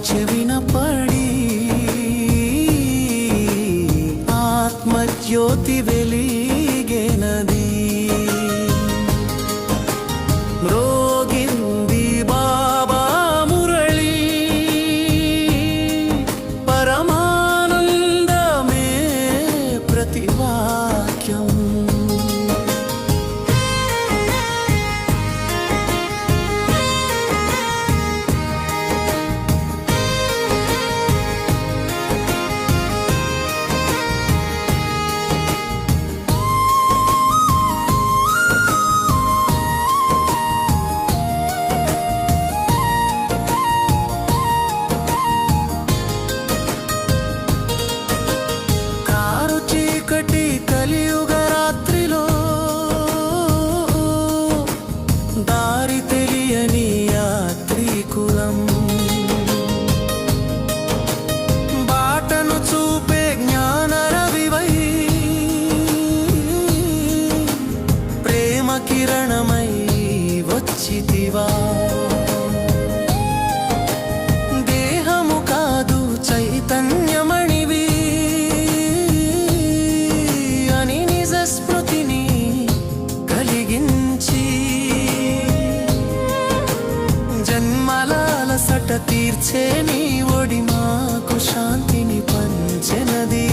చెవిన పడి ఆత్మజ్యోతి వెలిగెనది. మ్రోగింది బాబా మురళి, పరమానందమే ప్రతివాక్యం. కలియుగ రాత్రిలో దారి తెలియని యాత్రికులం, బాటను చూపే జ్ఞానరవివై ప్రేమ కిరణమై వచ్చితివా. దేహము కాదు చైతన్యమణివి స్మృతిని కలిగించి జన్మలాల సట తీర్చే నీ ఒడి మాకు శాంతిని పంచెనది.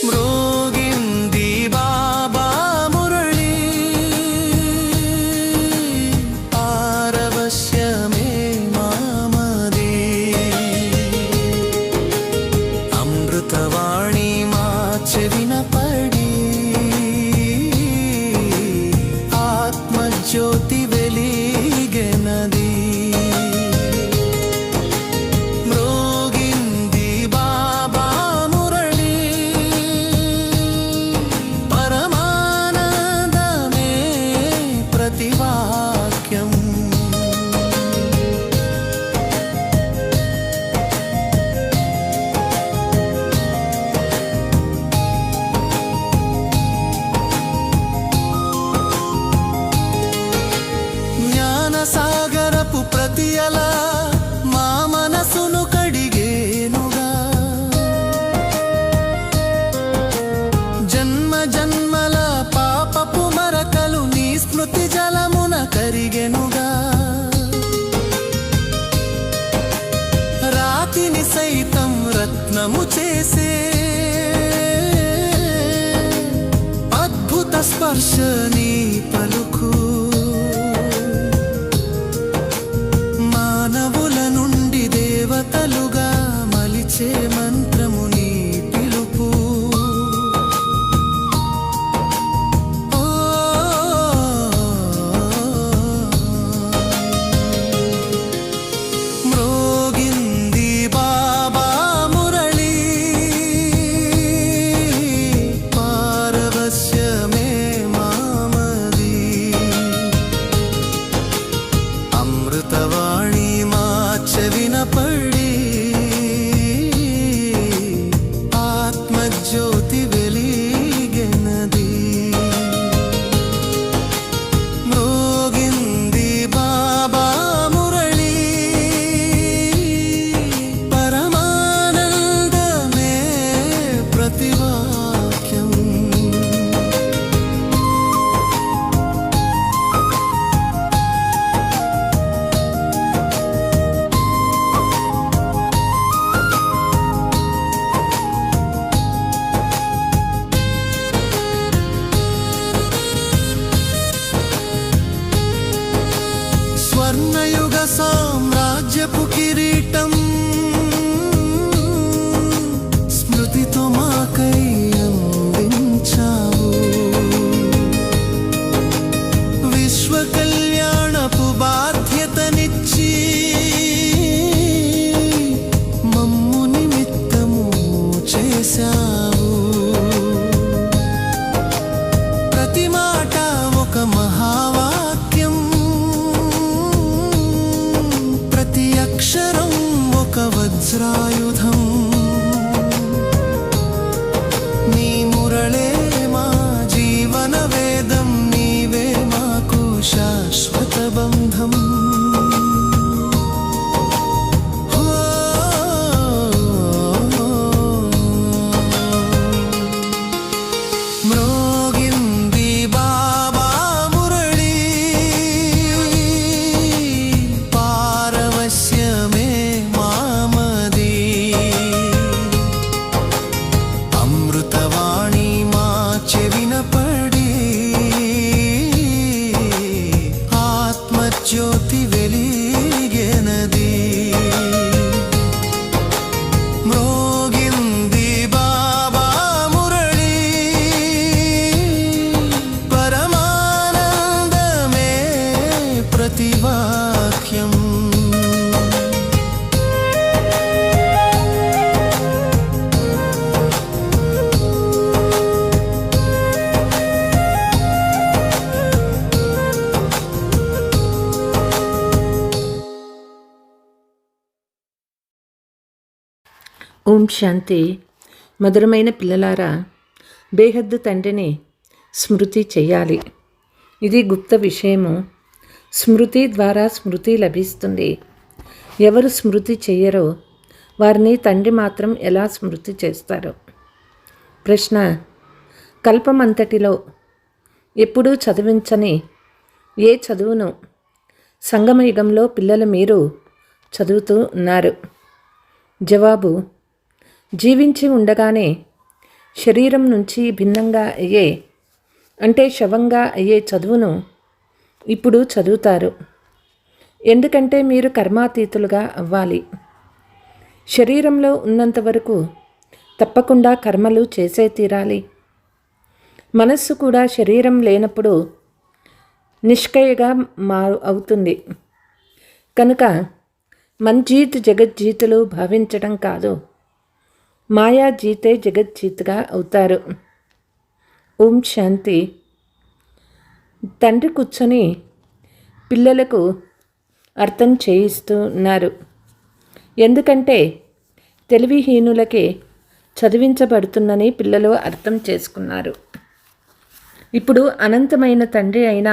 మ్రోగింది బాబా మురళి, పారవశ్యమే అమృతవాణి మా చెవిన పడి ఆత్మజ్యోతి వెలిగెనది. మ్రోగింది బాబా మురళి, పరమానందమే ప్రతివాక్యం. సాగరపు ప్రతి అల మా మనసును కడిగేనుగా. జన్మ జన్మల పాపపు మరకలు నీ స్మృతి జలమున కరిగెనుగా. రాతిని సైతం రత్నము చేసే అద్భుత స్పర్శ నీ పలుకు. మానవుల నుండి దేవతలుగా మలిచే మంత్రము నీ పిలుపు. మ్రోగింది బాబా మురళి, పారవశ్యమే మామది. అమృతవాణి మా చెవిన పడి ఆత్మజ్యోతి వెలిగెనది. మ్రోగింది బాబా మురళి, పరమానందమే ప్రతివాక్యం. స్వర్ణయుగ సామ్రాజ్యపు కిరీటం స్మృతితో మాకై అందించావు. విశ్వ కళ్యాణపు బాధ్యతనిచ్చి మమ్ము నిమిత్తము చేశావు. ప్రతి మాట ఒక మహావాక్యం, ప్రతి అక్షరం ఒక వజ్రాయుధం. నీ మురళే మా ఓం శాంతి. మధురమైన పిల్లలారా, బేహద్దు తండ్రిని స్మృతి చేయాలి. ఇది గుప్త విషయము. స్మృతి ద్వారా స్మృతి లభిస్తుంది. ఎవరు స్మృతి చెయ్యరో వారిని తండ్రి మాత్రం ఎలా స్మృతి చేస్తారు? ప్రశ్న: కల్పమంతటిలో ఎప్పుడూ చదివించని ఏ చదువును సంగమయుగంలో పిల్లలు మీరు చదువుతూ ఉన్నారు? జవాబు: జీవించి ఉండగానే శరీరం నుంచి భిన్నంగా అయ్యే, అంటే శవంగా అయ్యే చదువును ఇప్పుడు చదువుతారు. ఎందుకంటే మీరు కర్మాతీతులుగా అవ్వాలి. శరీరంలో ఉన్నంత వరకు తప్పకుండా కర్మలు చేసే తీరాలి. మనస్సు కూడా శరీరం లేనప్పుడు నిష్క్రియగా అవుతుంది. కనుక మన్జీత్ జగజ్జీతులు భావించడం కాదు, మాయా జీతే జగజ్జీత్గా అవుతారు. ఓం శాంతి. తండ్రి కూర్చొని పిల్లలకు అర్థం చేయిస్తూ ఉన్నారు. ఎందుకంటే తెలివిహీనులకే చదివించబడుతుందని పిల్లలు అర్థం చేసుకున్నారు. ఇప్పుడు అనంతమైన తండ్రి అయిన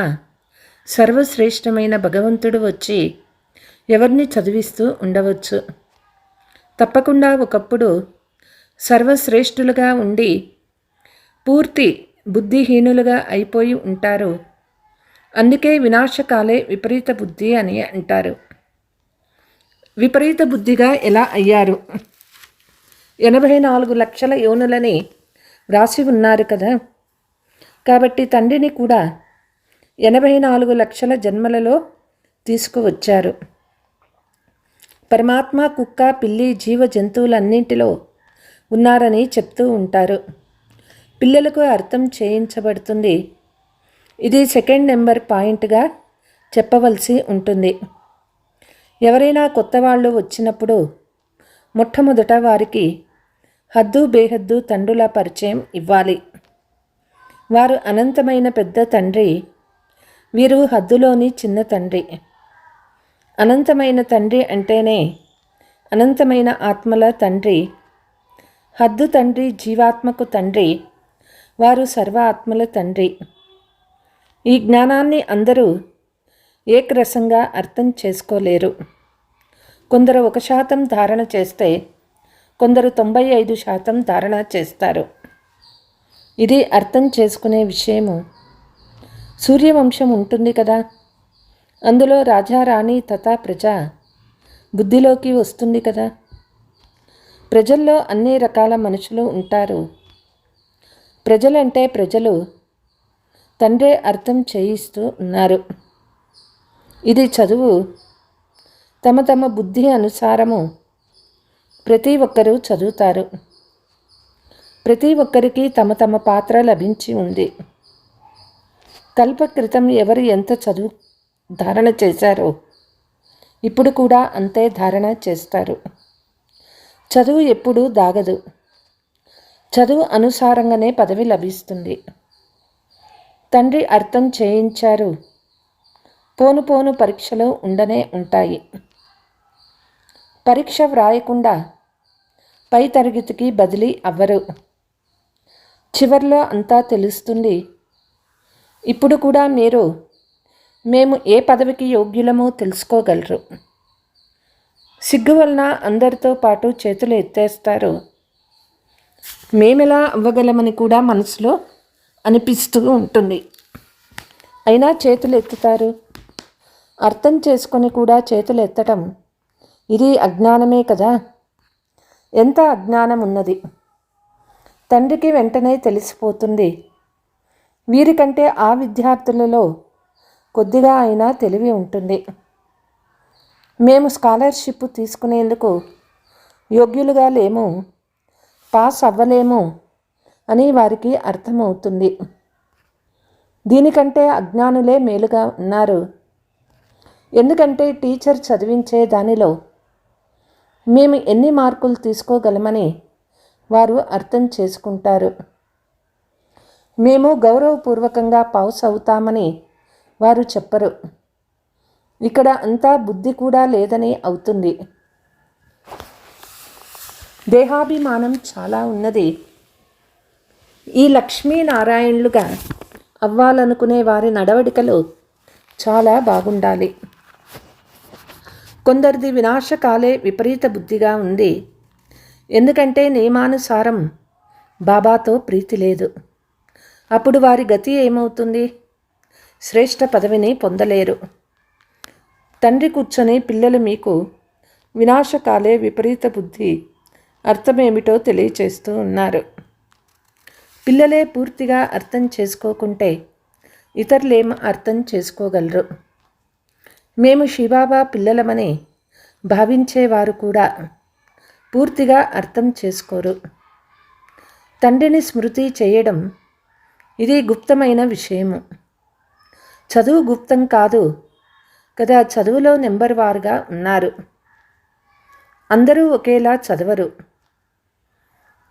సర్వశ్రేష్టమైన భగవంతుడు వచ్చి ఎవరిని చదివిస్తూ ఉండవచ్చు. తప్పకుండా ఒకప్పుడు సర్వశ్రేష్ఠులుగా ఉండి పూర్తి బుద్ధిహీనులుగా అయిపోయి ఉంటారు. అందుకే వినాశకాలే విపరీత బుద్ధి అని అంటారు. విపరీత బుద్ధిగా ఎలా అయ్యారు? 84 లక్షల యోనులని వ్రాసి ఉన్నారు కదా. కాబట్టి తండ్రిని కూడా 84 లక్షల జన్మలలో తీసుకువచ్చారు. పరమాత్మ కుక్క, పిల్లి, జీవ జంతువులన్నింటిలో ఉన్నారని చెప్తూ ఉంటారు. పిల్లలకు అర్థం చేయించబడుతుంది. ఇది సెకండ్ నెంబర్ పాయింట్గా చెప్పవలసి ఉంటుంది. ఎవరైనా కొత్త వాళ్ళు వచ్చినప్పుడు మొట్టమొదట వారికి హద్దు బేహద్దు తండ్రుల పరిచయం ఇవ్వాలి. వారు అనంతమైన పెద్ద తండ్రి, వీరు హద్దులోని చిన్న తండ్రి. అనంతమైన తండ్రి అంటేనే అనంతమైన ఆత్మల తండ్రి. హద్దు తండ్రి జీవాత్మకు తండ్రి, వారు సర్వ ఆత్మల తండ్రి. ఈ జ్ఞానాన్ని అందరూ ఏకరసంగా అర్థం చేసుకోలేరు. కొందరు 1% ధారణ చేస్తే కొందరు 95% ధారణ చేస్తారు. ఇది అర్థం చేసుకునే విషయము. సూర్యవంశం ఉంటుంది కదా, అందులో రాజారాణి తథా ప్రజ బుద్ధిలోకి వస్తుంది కదా. ప్రజల్లో అన్ని రకాల మనుషులు ఉంటారు. ప్రజలంటే ప్రజలు తండ్రే అర్థం చేయిస్తూ ఉన్నారు. ఇది చదువు. తమ తమ బుద్ధి అనుసారము ప్రతి ఒక్కరూ చదువుతారు. ప్రతి ఒక్కరికి తమ తమ పాత్ర లభించి ఉంది. కల్పక్రితం ఎవరు ఎంత చదువు ధారణ చేశారో ఇప్పుడు కూడా అంతే ధారణ చేస్తారు. చదువు ఎప్పుడూ దాగదు. చదువు అనుసారంగానే పదవి లభిస్తుంది. తండ్రి అర్థం చేయించారు. పోను పోను పరీక్షలు ఉండనే ఉంటాయి. పరీక్ష వ్రాయకుండా పై తరగతికి బదిలీ అవ్వరు. చివర్లో అంతా తెలుస్తుంది. ఇప్పుడు కూడా మేము ఏ పదవికి యోగ్యులమో తెలుసుకోగలరు. సిగ్గు వలన అందరితో పాటు చేతులు ఎత్తేస్తారు. మేమెలా అవ్వగలమని కూడా మనసులో అనిపిస్తూ ఉంటుంది. అయినా చేతులు ఎత్తుతారు. అర్థం చేసుకొని కూడా చేతులు ఎత్తటం ఇది అజ్ఞానమే కదా. ఎంత అజ్ఞానం ఉన్నది. తండ్రికి వెంటనే తెలిసిపోతుంది. వీరికంటే ఆ విద్యార్థులలో కొద్దిగా అయినా తెలివి ఉంటుంది. మేము స్కాలర్షిప్ తీసుకునేందుకు యోగ్యులుగా లేము, పాస్ అవ్వలేము అని వారికి అర్థమవుతుంది. దీనికంటే అజ్ఞానులే మేలుగా ఉన్నారు. ఎందుకంటే టీచర్ చదివించే దానిలో మేము ఎన్ని మార్కులు తీసుకోగలమని వారు అర్థం చేసుకుంటారు. మేము గౌరవపూర్వకంగా పాస్ అవుతామని వారు చెప్పరు. ఇక్కడ అంతా బుద్ధి కూడా లేదని అవుతుంది. దేహాభిమానం చాలా ఉన్నది. ఈ లక్ష్మీనారాయణులుగా అవ్వాలనుకునే వారి నడవడికలు చాలా బాగుండాలి. కొందరిది వినాశకాలే విపరీత బుద్ధిగా ఉంది. ఎందుకంటే నియమానుసారం బాబాతో ప్రీతి లేదు. అప్పుడు వారి గతి ఏమవుతుంది? శ్రేష్ఠ పదవిని పొందలేరు. తండ్రి కూర్చొని పిల్లలు మీకు వినాశకాలే విపరీత బుద్ధి అర్థమేమిటో తెలియచేస్తూ ఉన్నారు. పిల్లలే పూర్తిగా అర్థం చేసుకోకుంటే ఇతరులేం అర్థం చేసుకోగలరు. మేము శివబాబా పిల్లలమని భావించేవారు కూడా పూర్తిగా అర్థం చేసుకోరు. తండ్రిని స్మృతి చేయడం ఇది గుప్తమైన విషయము. చదువు గుప్తం కాదు కదా. చదువులో నెంబర్ వారుగా ఉన్నారు. అందరూ ఒకేలా చదవరు.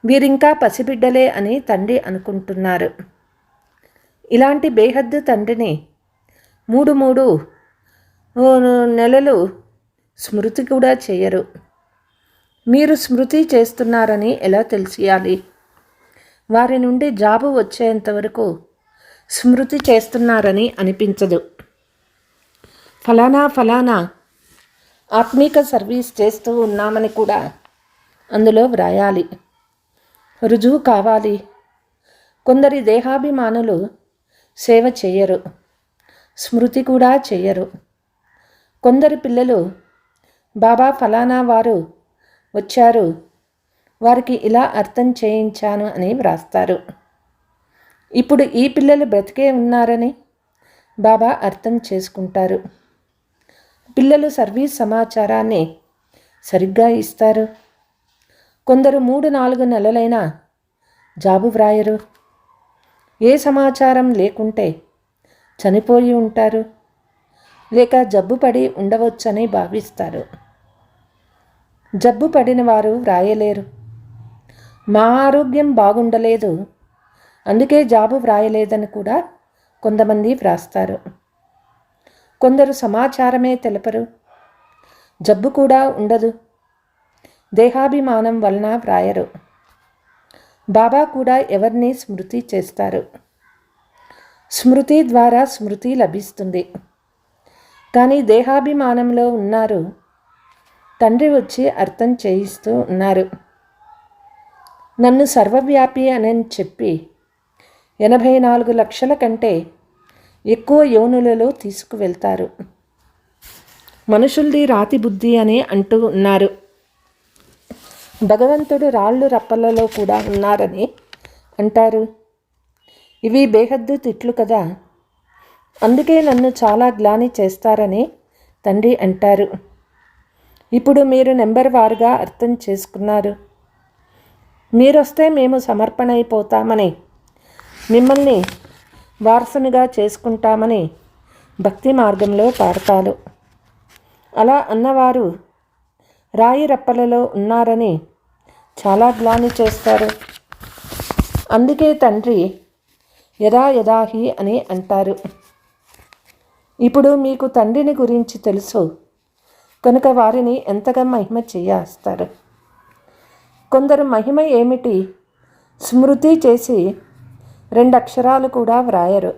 వీరింకా పసిబిడ్డలే అని తండ్రి అనుకుంటున్నారు. ఇలాంటి బేహద్దు తండ్రిని మూడు నెలలు స్మృతి కూడా చేయరు. మీరు స్మృతి చేస్తున్నారని ఎలా తెలియాలి? వారి నుండి జాబు వచ్చేంతవరకు స్మృతి చేస్తున్నారని అనిపించదు. ఫలానా ఆత్మీక సర్వీస్ చేస్తూ ఉన్నామని కూడా అందులో వ్రాయాలి. రుజువు కావాలి. కొందరి దేహాభిమానులు సేవ చేయరు, స్మృతి కూడా చేయరు. కొందరి పిల్లలు బాబా ఫలానా వారు వచ్చారు, వారికి ఇలా అర్థం చేయించాను అని వ్రాస్తారు. ఇప్పుడు ఈ పిల్లలు బ్రతికే ఉన్నారని బాబా అర్థం చేసుకుంటారు. పిల్లలు సర్వీస్ సమాచారాన్ని సరిగ్గా ఇస్తారు. కొందరు 3-4 నెలలైనా జాబు వ్రాయరు. ఏ సమాచారం లేకుంటే చనిపోయి ఉంటారు, లేక జబ్బు పడి ఉండవచ్చని భావిస్తారు. జబ్బు పడిన వారు వ్రాయలేరు. మా ఆరోగ్యం బాగుండలేదు, అందుకే జాబు వ్రాయలేదని కూడా కొంతమంది వ్రాస్తారు. కొందరు సమాచారమే తెలపరు, జబ్బు కూడా ఉండదు. దేహాభిమానం వలన వ్రాయరు. బాబా కూడా ఎవరిని స్మృతి చేస్తారు. స్మృతి ద్వారా స్మృతి లభిస్తుంది. కానీ దేహాభిమానంలో ఉన్నారు. తండ్రి వచ్చి అర్థం చేయిస్తూ ఉన్నారు. నన్ను సర్వవ్యాపి అని చెప్పి 84 లక్షల కంటే ఎక్కువ యోనులలో తీసుకువెళ్తారు. మనుషులది రాతి బుద్ధి అని అంటూ ఉన్నారు. భగవంతుడు రాళ్ళు రప్పలలో కూడా ఉన్నారని అంటారు. ఇవి బేహద్దు తిట్లు కదా. అందుకే నన్ను చాలా గ్లాని చేస్తారని తండ్రి అంటారు. ఇప్పుడు మీరు నెంబర్ వారుగా అర్థం చేసుకున్నారు. మీరొస్తే మేము సమర్పణ అయిపోతామని, మిమ్మల్ని వారసునిగా చేసుకుంటామని భక్తి మార్గంలో పాడతారు. అలా అన్నవారు రాయి రప్పలలో ఉన్నారని చాలా గ్లాని చేస్తారు. అందుకే తండ్రి యదా యదాహి అని అంటారు. ఇప్పుడు మీకు తండ్రిని గురించి తెలుసు కనుక వారిని ఎంతగా మహిమ చేస్తారు. కొందరు మహిమ ఏమిటి స్మృతి చేసి 2 అక్షరాలు కూడా వ్రాయరు.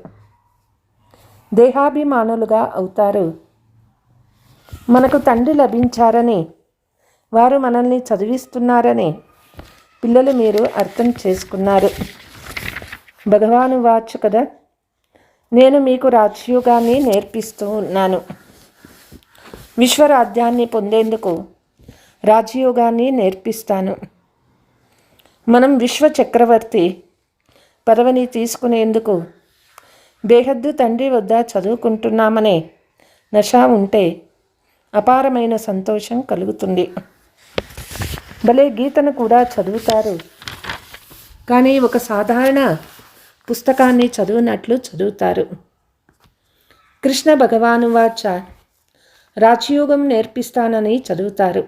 దేహాభిమానులుగా అవుతారు. మనకు తండ్రి లభించారని, వారు మనల్ని చదివిస్తున్నారని పిల్లలు మీరు అర్థం చేసుకున్నారు. భగవాను వాచ్ కదా, నేను మీకు రాజయోగాన్ని నేర్పిస్తూ ఉన్నాను. విశ్వరాజ్యాన్ని పొందేందుకు రాజయోగాన్ని నేర్పిస్తాను. మనం విశ్వ చక్రవర్తి పదవిని తీసుకునేందుకు బేహద్దు తండ్రి వద్ద చదువుకుంటున్నామనే నష ఉంటే అపారమైన సంతోషం కలుగుతుంది. భలే గీతను కూడా చదువుతారు, కానీ ఒక సాధారణ పుస్తకాన్ని చదువునట్లు చదువుతారు. కృష్ణ భగవాను వాచ రాజయోగం నేర్పిస్తానని చదువుతారు.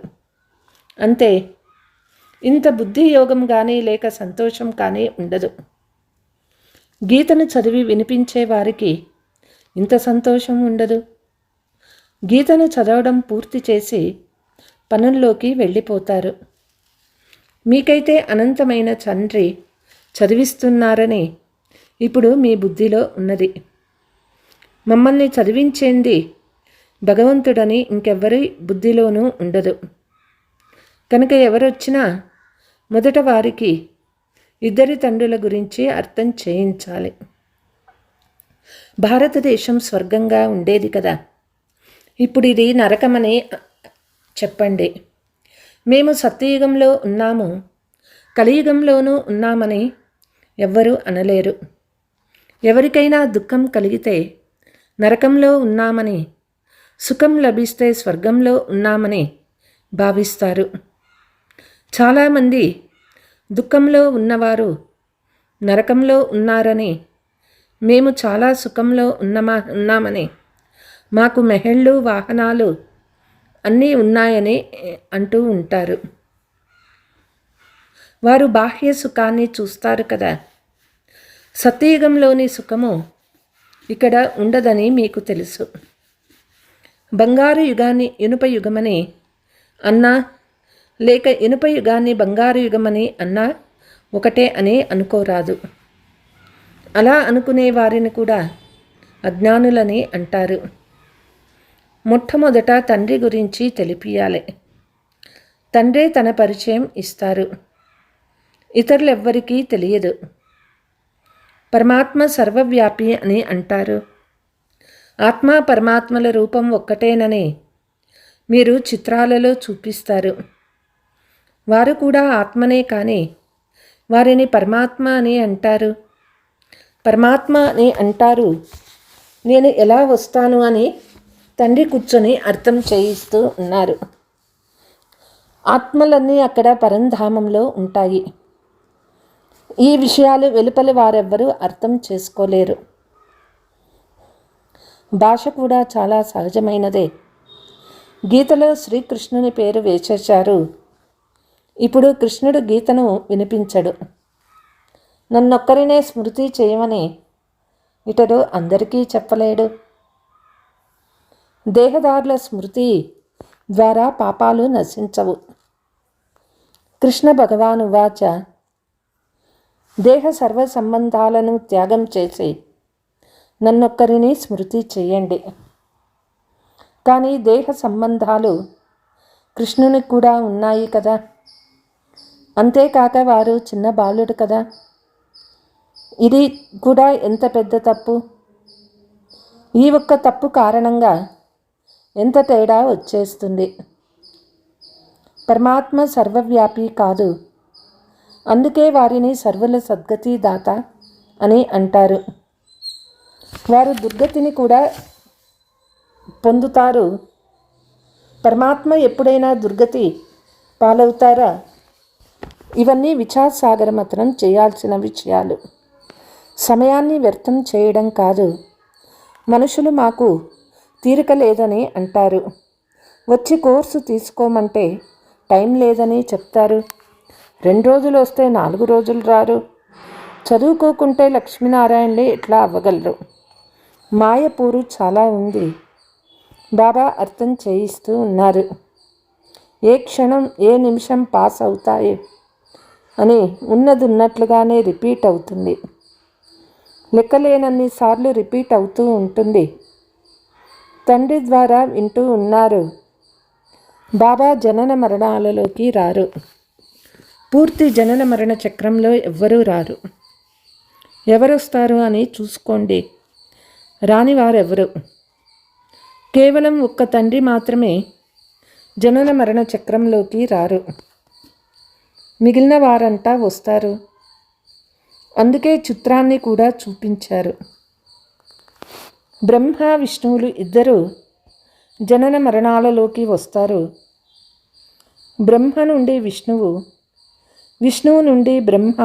అంతే. ఇంత బుద్ధి యోగం కానీ లేక సంతోషం కానీ ఉండదు. గీతను చదివి వినిపించే వారికి ఇంత సంతోషం ఉండదు. గీతను చదవడం పూర్తి చేసి పనుల్లోకి వెళ్ళిపోతారు. మీకైతే అనంతమైన తండ్రి చదివిస్తున్నారని ఇప్పుడు మీ బుద్ధిలో ఉన్నది. మమ్మల్ని చదివించేంది భగవంతుడని ఇంకెవ్వరి బుద్ధిలోనూ ఉండదు. కనుక ఎవరొచ్చినా మొదట వారికి ఇద్దరి తండ్రుల గురించి అర్థం చేయించాలి. భారతదేశం స్వర్గంగా ఉండేది కదా, ఇప్పుడు ఇది నరకమని చెప్పండి. మేము సత్యయుగంలో ఉన్నాము, కలియుగంలోనూ ఉన్నామని ఎవ్వరూ అనలేరు. ఎవరికైనా దుఃఖం కలిగితే నరకంలో ఉన్నామని, సుఖం లభిస్తే స్వర్గంలో ఉన్నామని భావిస్తారు. చాలామంది దుఃఖంలో ఉన్నవారు నరకంలో ఉన్నారని, మేము చాలా సుఖంలో ఉన్నామని, మాకు మెహళ్ళు వాహనాలు అన్నీ ఉన్నాయని అంటూ ఉంటారు. వారు బాహ్య సుఖాన్ని చూస్తారు కదా. సత్యయుగంలోని సుఖము ఇక్కడ ఉండదని మీకు తెలుసు. బంగారు యుగాన్ని ఇనుప యుగమని అన్నా, లేక ఇనుప యుగాన్ని బంగారు యుగమని అన్నా ఒకటే అని అనుకోరాదు. అలా అనుకునే వారిని కూడా అజ్ఞానులని అంటారు. మొట్టమొదట తండ్రి గురించి తెలిపియాలి. తండ్రే తన పరిచయం ఇస్తారు, ఇతరులెవ్వరికీ తెలియదు. పరమాత్మ సర్వవ్యాపి అని అంటారు. ఆత్మ పరమాత్మల రూపం ఒక్కటేనని మీరు చిత్రాలలో చూపిస్తారు. వారు కూడా ఆత్మనే కానీ వారిని పరమాత్మ అని అంటారు. పరమాత్మ అని అంటారు. నేను ఎలా వస్తాను అని తండ్రి కూర్చొని అర్థం చేయిస్తూ ఉన్నారు. ఆత్మలన్నీ అక్కడ పరంధామంలో ఉంటాయి. ఈ విషయాలు వెలుపలి వారెవ్వరూ అర్థం చేసుకోలేరు. భాష కూడా చాలా సహజమైనదే. గీతలో శ్రీకృష్ణుని పేరు వేసేశారు. ఇప్పుడు కృష్ణుడు గీతను వినిపించడు. నన్నొక్కరినే స్మృతి చేయమని ఇతడు అందరికీ చెప్పలేడు. దేహదారుల స్మృతి ద్వారా పాపాలు నశించవు. కృష్ణ భగవాను వాచ, దేహ సర్వ సంబంధాలను త్యాగం చేసి నన్నొక్కరిని స్మృతి చేయండి. కానీ దేహ సంబంధాలు కృష్ణునికి కూడా ఉన్నాయి కదా. అంతేకాక వారు చిన్న బాలుడు కదా. ఇది కూడా ఎంత పెద్ద తప్పు. ఈ ఒక్క తప్పు కారణంగా ఎంత తేడా వచ్చేస్తుంది. పరమాత్మ సర్వవ్యాపి కాదు, అందుకే వారిని సర్వుల సద్గతి దాత అని అంటారు. వారు దుర్గతిని కూడా పొందుతారు. పరమాత్మ ఎప్పుడైనా దుర్గతి పాలవుతారా? ఇవన్నీ విచారసాగర మథనం చేయాల్సిన విషయాలు. సమయాన్ని వ్యర్థం చేయడం కాదు. మనుషులు మాకు తీరిక లేదని అంటారు. వచ్చి కోర్సు తీసుకోమంటే టైం లేదని చెప్తారు. 2 రోజులు వస్తే 4 రోజులు రారు. చదువుకోకుంటే లక్ష్మీనారాయణలే ఎట్లా అవ్వగలరు? మాయపూరు చాలా ఉంది. బాబా అర్థం చేయిస్తూ ఉన్నారు. ఏ క్షణం ఏ నిమిషం పాస్ అవుతాయి అని ఉన్నది ఉన్నట్లుగానే రిపీట్ అవుతుంది. లెక్కలేనన్ని సార్లు రిపీట్ అవుతూ ఉంటుంది. తండ్రి ద్వారా వింటూ ఉన్నారు. బాబా జనన మరణాలలోకి రారు. పూర్తి జనన మరణ చక్రంలో ఎవ్వరూ రారు. ఎవరొస్తారు అని చూసుకోండి. రాని వారెవరు? కేవలం ఒక్క తండ్రి మాత్రమే జనన మరణ చక్రంలోకి రారు. మిగిలిన వారంతా వస్తారు. అందుకే చిత్రాన్ని కూడా చూపించారు. బ్రహ్మ విష్ణువులు ఇద్దరు జనన మరణాలలోకి వస్తారు. బ్రహ్మ నుండి విష్ణువు, విష్ణువు నుండి బ్రహ్మ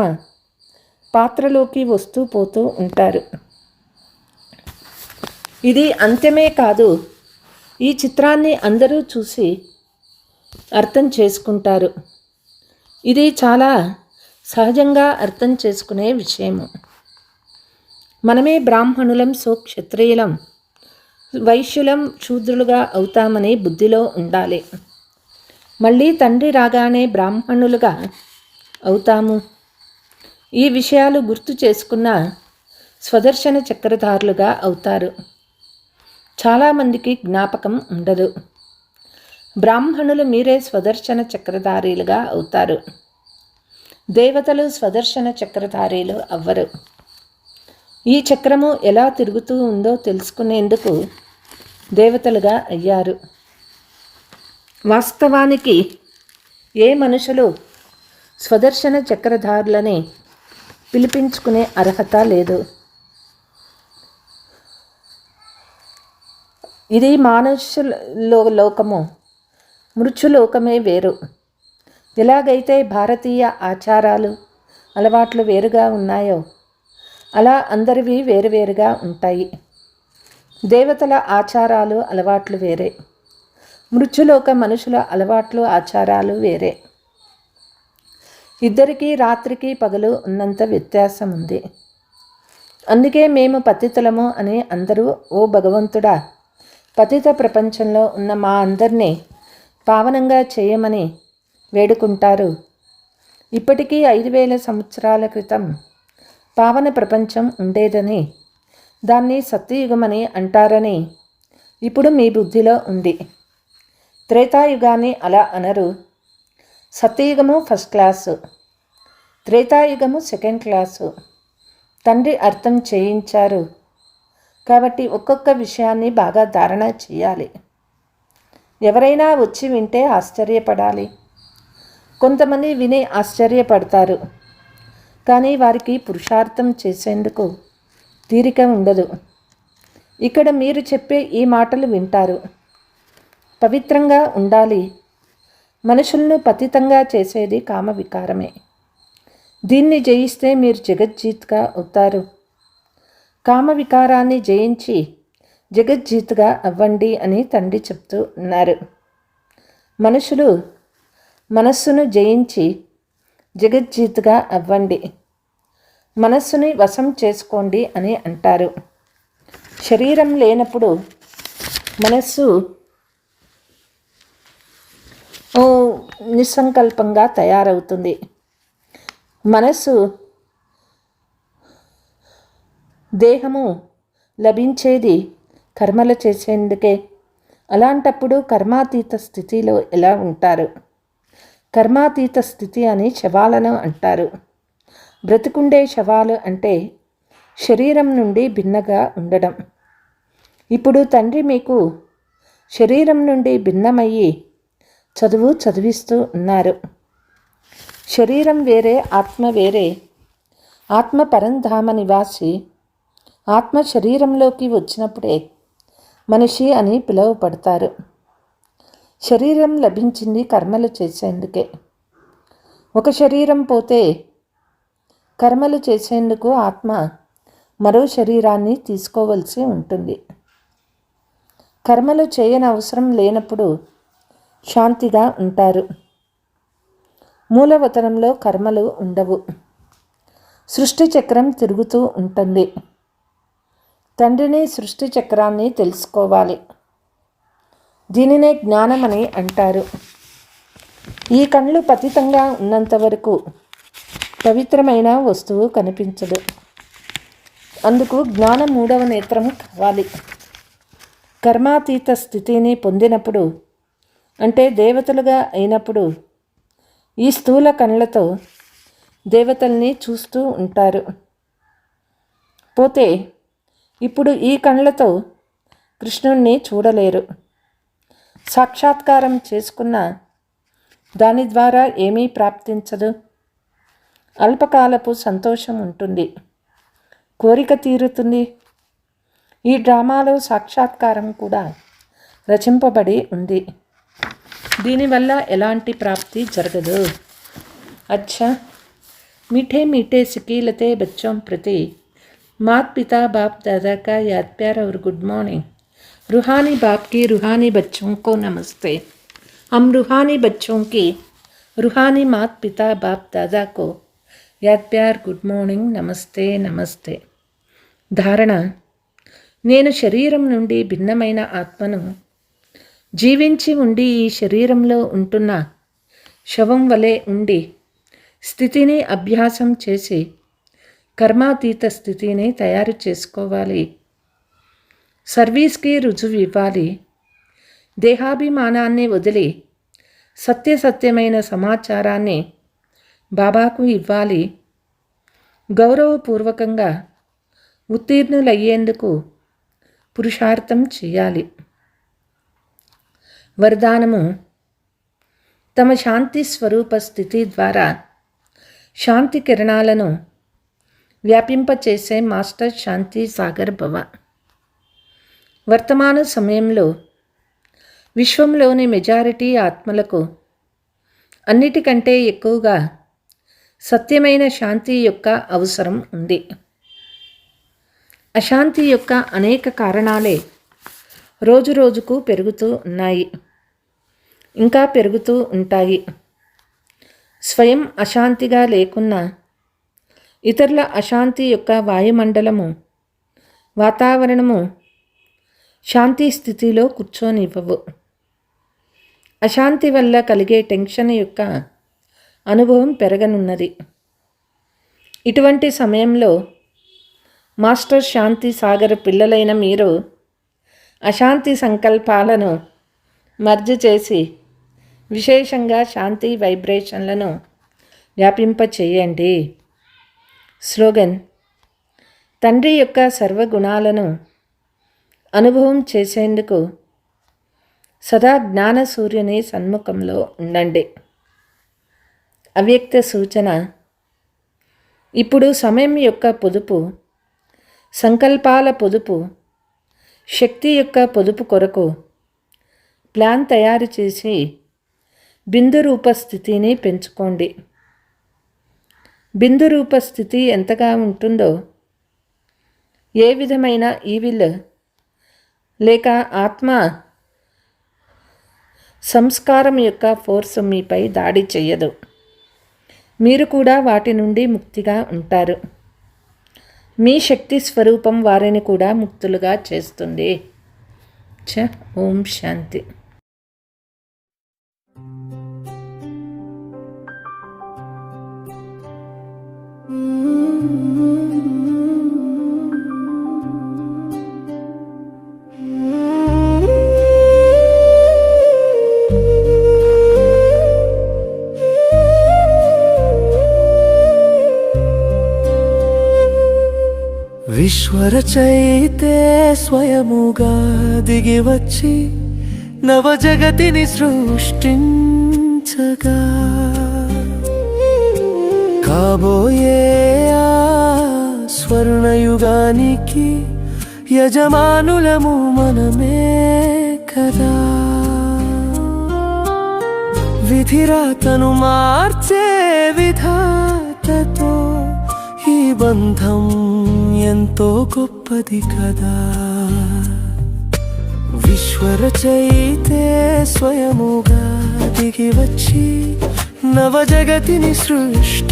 పాత్రలోకి వస్తూ పోతూ ఉంటారు. ఇది అంత్యమే కాదు. ఈ చిత్రాన్ని అందరూ చూసి అర్థం చేసుకుంటారు. ఇది చాలా సహజంగా అర్థం చేసుకునే విషయము. మనమే బ్రాహ్మణులం, క్షత్రియులం, వైశ్యులం, శూద్రులుగా అవుతామని బుద్ధిలో ఉండాలి. మళ్ళీ తండ్రి రాగానే బ్రాహ్మణులుగా అవుతాము. ఈ విషయాలు గుర్తు చేసుకున్న స్వదర్శన చక్రధారులుగా అవుతారు. చాలామందికి జ్ఞాపకం ఉండదు. బ్రాహ్మణులు మీరే స్వదర్శన చక్రధారీలుగా అవుతారు. దేవతలు స్వదర్శన చక్రధారీలు అవ్వరు. ఈ చక్రము ఎలా తిరుగుతూ ఉందో తెలుసుకునేందుకు దేవతలుగా అయ్యారు. వాస్తవానికి ఏ మనుషులు స్వదర్శన చక్రధారులని పిలిపించుకునే అర్హత లేదు. ఇది మానుషుల లోకము, మృత్యులోకమే వేరు. ఎలాగైతే భారతీయ ఆచారాలు అలవాట్లు వేరుగా ఉన్నాయో అలా అందరివి వేరువేరుగా ఉంటాయి. దేవతల ఆచారాలు అలవాట్లు వేరే, మృత్యులోక మనుషుల అలవాట్లు ఆచారాలు వేరే. ఇద్దరికీ రాత్రికి పగలు ఉన్నంత వ్యత్యాసం ఉంది. అందుకే మేము పతితులము అని అందరూ ఓ భగవంతుడా, పతిత ప్రపంచంలో ఉన్న మా అందరినీ పావనంగా చేయమని వేడుకుంటారు. ఇప్పటికీ 5000 సంవత్సరాల క్రితం పావన ప్రపంచం ఉండేదని, దాన్ని సత్యయుగమని అంటారని ఇప్పుడు మీ బుద్ధిలో ఉంది. త్రేతాయుగాన్ని అలా అనరు. సత్యయుగము ఫస్ట్ క్లాసు, త్రేతాయుగము సెకండ్ క్లాసు. తండ్రి అర్థం చేయించారు కాబట్టి ఒక్కొక్క విషయాన్ని బాగా ధారణ చేయాలి. ఎవరైనా వచ్చి వింటే ఆశ్చర్యపడాలి. కొంతమంది విని ఆశ్చర్యపడతారు, కానీ వారికి పురుషార్థం చేసేందుకు తీరిక ఉండదు. ఇక్కడ మీరు చెప్పే ఈ మాటలు వింటారు. పవిత్రంగా ఉండాలి. మనుషులను పతితంగా చేసేది కామ వికారమే. దీన్ని జయిస్తే మీరు జగజ్జీత్గా అవుతారు. కామ వికారాన్ని జయించి జగజ్జీత్గా అవ్వండి అని తండ్రి చెప్తూ ఉన్నారు. మనుషులు మనస్సును జయించి జగజ్జీత్గా అవ్వండి, మనస్సుని వశం చేసుకోండి అని అంటారు. శరీరం లేనప్పుడు మనస్సు నిస్సంకల్పంగా తయారవుతుంది. మనస్సు దేహము లభించేది కర్మలు చేసేందుకే. అలాంటప్పుడు కర్మాతీత స్థితిలో ఎలా ఉంటారు? కర్మాతీత స్థితి అని శవాలను అంటారు. బ్రతికుండే శవాలు అంటే శరీరం నుండి భిన్నగా ఉండడం. ఇప్పుడు తండ్రి మీకు శరీరం నుండి భిన్నమయ్యి చదువు చదివిస్తూ ఉన్నారు. శరీరం వేరే, ఆత్మ వేరే. ఆత్మ పరంధామ నివాసి. ఆత్మ శరీరంలోకి వచ్చినప్పుడే మనిషి అని పిలువబడతారు. శరీరం లభించింది కర్మలు చేసేందుకే. ఒక శరీరం పోతే కర్మలు చేసేందుకు ఆత్మ మరో శరీరాన్ని తీసుకోవలసి ఉంటుంది. కర్మలు చేయనవసరం లేనప్పుడు శాంతిగా ఉంటారు. మూలవతనంలో కర్మలు ఉండవు. సృష్టి చక్రం తిరుగుతూ ఉంటుంది. తండ్రిని సృష్టి చక్రాన్ని తెలుసుకోవాలి. దీనినే జ్ఞానమని అంటారు. ఈ కళ్ళు పతితంగా ఉన్నంత వరకు పవిత్రమైన వస్తువు కనిపించదు. అందుకు జ్ఞానం 3వ నేత్రం కావాలి. కర్మాతీత స్థితిని పొందినప్పుడు, అంటే దేవతలుగా అయినప్పుడు, ఈ స్థూల కళ్ళతో దేవతల్ని చూస్తూ ఉంటారు. పోతే ఇప్పుడు ఈ కళ్ళతో కృష్ణుణ్ణి చూడలేరు. సాక్షాత్కారం చేసుకున్న దాని ద్వారా ఏమీ ప్రాప్తించదు. అల్పకాలపు సంతోషం ఉంటుంది, కోరిక తీరుతుంది. ఈ డ్రామాలో సాక్షాత్కారం కూడా రచింపబడి ఉంది. దీనివల్ల ఎలాంటి ప్రాప్తి జరగదు. అచ్చా, मीठे मीठे सिकीलते बच्चों प्रति मात पिता बाप दादा का याद प्यार और गुड मॉर्निंग। रूहानी बाप की रूहानी बच्चों को नमस्ते। हम रूहानी बच्चों की रूहानी मात पिता बाप दादा को याद प्यार गुड मॉर्निंग नमस्ते नमस्ते। धारणा, నేను శరీరం నుండి భిన్నమైన ఆత్మను. జీవించి ఉండి ఈ శరీరంలో ఉంటున్న శవం వలె ఉండి స్థితిని అభ్యాసం చేసి కర్మాతీత స్థితిని తయారు చేసుకోవాలి. సర్వీస్కి రుజువు ఇవ్వాలి. దేహాభిమానాన్ని వదిలి సత్యసత్యమైన సమాచారాన్ని బాబాకు ఇవ్వాలి. గౌరవపూర్వకంగా ఉత్తీర్ణులయ్యేందుకు పురుషార్థం చేయాలి. వరదానము: తమ శాంతి స్వరూప స్థితి ద్వారా శాంతి కిరణాలను వ్యాపింపచేసే మాస్టర్ శాంతి సాగర్ భవ. వర్తమాన సమయంలో విశ్వంలోని మెజారిటీ ఆత్మలకు అన్నిటికంటే ఎక్కువగా సత్యమైన శాంతి యొక్క అవసరం ఉంది. అశాంతి యొక్క అనేక కారణాలే రోజురోజుకు పెరుగుతూ ఉన్నాయి, ఇంకా పెరుగుతూ ఉంటాయి. స్వయం అశాంతిగా లేకున్నా ఇతరుల అశాంతి యొక్క వాయుమండలము, వాతావరణము శాంతి స్థితిలో కూర్చోనివ్వవు. అశాంతి వల్ల కలిగే టెన్షన్ యొక్క అనుభవం పెరగనున్నది. ఇటువంటి సమయంలో మాస్టర్ శాంతి సాగర్ పిల్లలైన మీరు అశాంతి సంకల్పాలను మర్జ్ చేసి విశేషంగా శాంతి వైబ్రేషన్లను వ్యాపింపచేయండి. స్లోగన్: తండ్రి యొక్క సర్వగుణాలను అనుభవం చేసేందుకు సదా జ్ఞాన సూర్యుని సన్ముఖంలో ఉండండి. అవ్యక్త సూచన: ఇప్పుడు సమయం యొక్క పొదుపు, సంకల్పాల పొదుపు, శక్తి యొక్క పొదుపు కొరకు ప్లాన్ తయారు చేసి బిందు రూప స్థితిని పెంచుకోండి. బిందు రూప స్థితి ఎంతగా ఉంటుందో ఏ విధమైన ఈవిల్ లేక ఆత్మ సంస్కారం యొక్క ఫోర్స్ మీపై దాడి చెయ్యదు. మీరు కూడా వాటి నుండి ముక్తిగా ఉంటారు. మీ శక్తి స్వరూపం వారిని కూడా ముక్తులుగా చేస్తుంది. ఓం శాంతి. విశ్వరచయితే స్వయముగా దిగి వచ్చి నవ జగతిని సృష్టించగా కాబోయే ఆ స్వర్ణయుగానికి యజమానులము మనమే కదా. విధిరాతను మార్చే విధాతతో ఈ బంధం ఎంతో గొప్పది కదా. విశ్వరచయితే స్వయముగా దిగి వచ్చి నవ జగతిని సృష్టించగా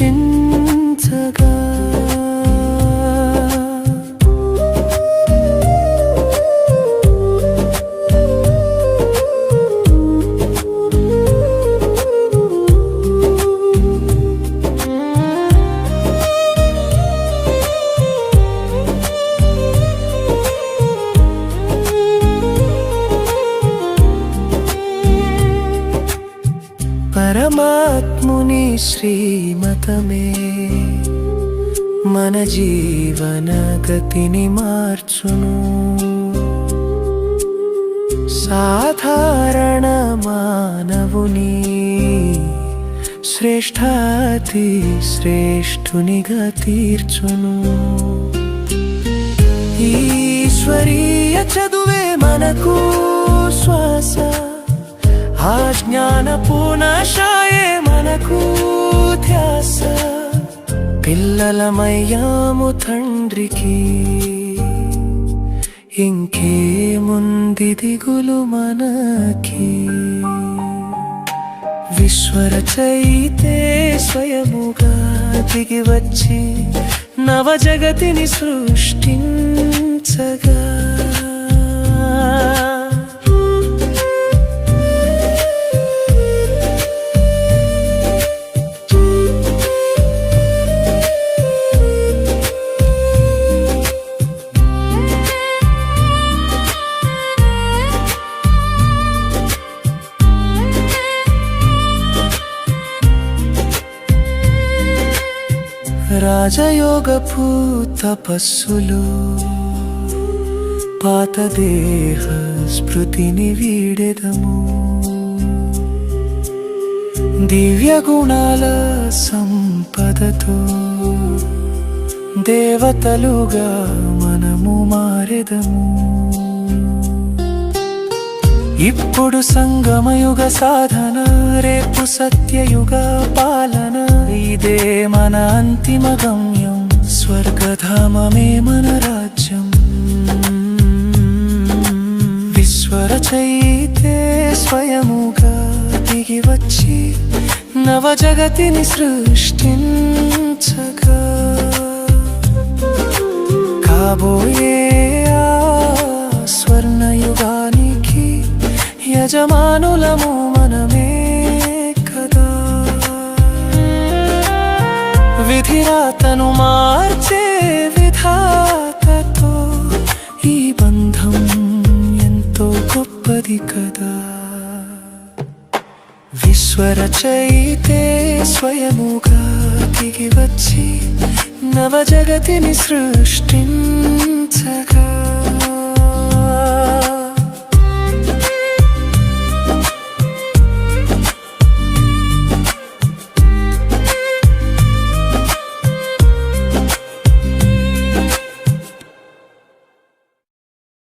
పరమాత్ముని శ్రీమతమే మన జీవన గతిని మార్చును. సాధారణ మానవుని శ్రేష్ఠాతి శ్రేష్ఠునిగా తీర్చును. ఈశ్వరీయ చదువే మనకు శ్వాస, ఆ జ్ఞానపు నాశాయే మనకు ధ్యాస. పిల్లలమయ్యాము తండ్రికి, ఇంకేముంది దిగులు మనకి. విశ్వరచయితే స్వయముగా దిగి వచ్చి నవ జగతిని సృష్టించగా రాజయోగపు తపస్సులో పాత దేహ స్మృతిని వీడెదము. దివ్య గుణాల సంపదతో దేవతలుగా మనము మారెదము. ఇప్పుడు సంగమయుగ సాధన, రేపు సత్యయుగ పాలన. ఇదే మన అంతిమ గమ్యం, స్వర్గధామమే మన రాజ్యం. విశ్వరచయితే స్వయముగా దిగి వచ్చి నవ జగతిని సృష్టించగా, కాబోయే ఆ స్వర్ణయుగానికి యజమానులము మనమే కదా. విధిరాతను మార్చే విధాతతో ఈ బంధం ఎంతో గొప్పది కదా. విశ్వరచయితే స్వయముగా దిగి వచ్చి నవ జగతిని సృష్టించగా,